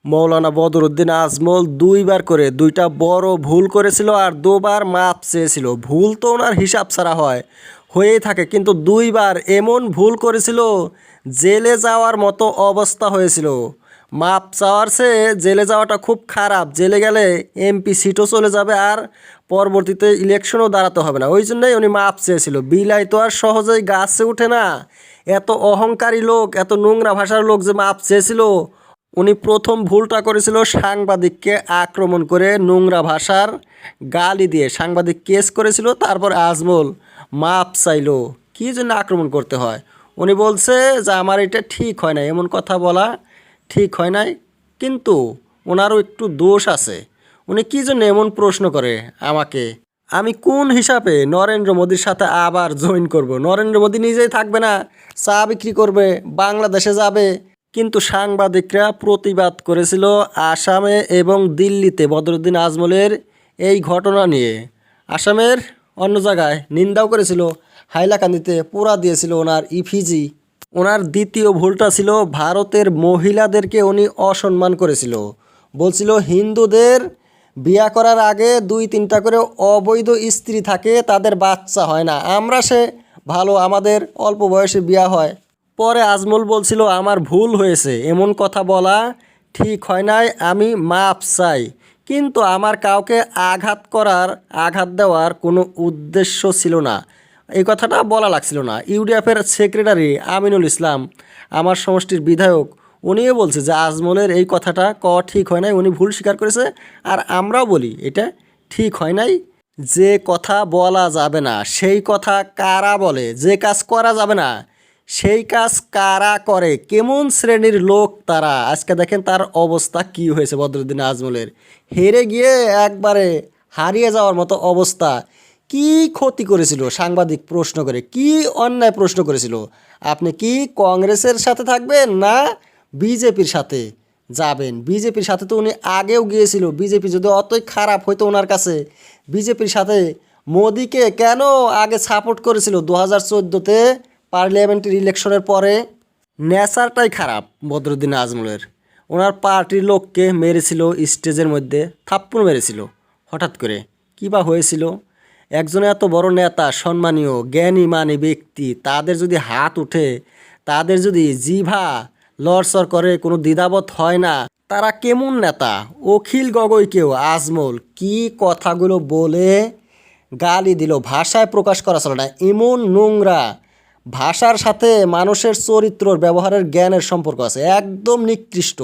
মৌলানা বদরুদ্দিন আজমল দুইবার করে দুইটা বড় ভুল করেছিল আর দুবার মাপ চেয়েছিল। ভুল তো ওনার হিসাব ছাড়া হয়েই থাকে, কিন্তু দুইবার এমন ভুল করেছিল জেলে যাওয়ার মতো অবস্থা হয়েছিল। মাপ চাওয়ার চেয়ে জেলে যাওয়াটা খুব খারাপ। জেলে গেলে এমপি সিটও চলে যাবে আর পরবর্তীতে ইলেকশনও দাঁড়াতে হবে না। ওই জন্যই উনি মাপ চেয়েছিল। বিলাই তো আর সহজেই গাছে ওঠে না। এত অহংকারী লোক, এত নোংরা ভাষার লোক যে মাপ চেয়েছিল। উনি প্রথম ভুলটা করেছিল সাংবাদিককে আক্রমণ করে নোংরা ভাষার গালি দিয়ে সাংবাদিক কেস করেছিল। তারপর আজমল মাপ চাইলো। কী জন্য আক্রমণ করতে হয়? উনি বলছে যে আমার এটা ঠিক হয় না, এমন কথা বলা ঠিক হয় নাই। কিন্তু ওনারও একটু দোষ আছে। উনি কী জন্য এমন প্রশ্ন করে আমাকে? আমি কোন হিসাবে নরেন্দ্র মোদীর সাথে আবার জয়েন করব? নরেন্দ্র মোদী নিজেই থাকবে না, চা বিক্রি করবে, বাংলাদেশে যাবে। কিন্তু সাংবাদিকরা প্রতিবাদ করেছিল আসামে এবং দিল্লিতে বদরুদ্দিন আজমলের এই ঘটনা নিয়ে। আসামের অন্য জায়গায় নিন্দাও করেছিল, হাইলাকান্দিতে পোড়া দিয়েছিল ওনার ইফিজি। ওনার দ্বিতীয় ভুলটা ছিল ভারতের মহিলাদেরকে উনি অসম্মান করেছিল। বলছিল হিন্দুদের বিয়া করার আগে 2-3টা করে অবৈধ স্ত্রী থাকে, তাদের বাচ্চা হয় না। আমরা সে ভালো, আমাদের অল্প বয়সে বিয়া হয়। পরে আজমল বলছিল আমার ভুল হয়েছে, এমন কথা বলা ঠিক হয় নাই, আমি মাপ চাই। কিন্তু আমার কাউকে আঘাত দেওয়ার কোনো উদ্দেশ্য ছিল না, এই কথাটা বলা লাগছিল না। ইউডিএফের সেক্রেটারি আমিনুল ইসলাম, আমার সমষ্টির বিধায়ক, উনিও বলছে যে আজমলের এই কথাটা ঠিক হয় নাই, উনি ভুল স্বীকার করেছে। আর আমরাও বলি এটা ঠিক হয় নাই। যে কথা বলা যাবে না সেই কথা কারা বলে? যে কাজ করা যাবে না সেই কাজ কারা করে? কেমন শ্রেণীর লোক তারা? আজকে দেখেন তার অবস্থা কি হয়েছে বদরুদ্দিন আজমলের। হেরে গিয়ে একবারে হারিয়ে যাওয়ার মতো অবস্থা। কি ক্ষতি করেছিল সাংবাদিক প্রশ্ন করে? কি অন্যায় প্রশ্ন করেছিল? আপনি কি কংগ্রেসের সাথে থাকবেন না বিজেপির সাথে যাবেন? বিজেপির সাথে তো উনি আগেও গিয়েছিল। বিজেপি যদি অতই খারাপ হইতো ওনার কাছে, বিজেপির সাথে মোদিকে কেন আগে সাপোর্ট করেছিল 2014-তে পার্লামেন্টের ইলেকশনের পরে? নেচারটাই খারাপ বদরুদ্দিন আজমলের। ওনার পার্টির লোককে মেরেছিল, স্টেজের মধ্যে থাপ্পড় মেরেছিল হঠাৎ করে। কী বা হয়েছিল? একজন এত বড় নেতা, সম্মানীয় জ্ঞানী মানী ব্যক্তি, তাদের যদি হাত উঠে, তাদের যদি জিভা লড়চড় করে, কোনো দ্বিধাবোধ হয় না, তারা কেমন নেতা? অখিল গগৈকেও আজমল কি কথাগুলো বলে গালি দিল, ভাষায় প্রকাশ করা চলে না। এমন নোংরা ভাষার সাথে মানুষের চরিত্রর ব্যবহারের জ্ঞানের সম্পর্ক আছে, একদম নিকৃষ্ট।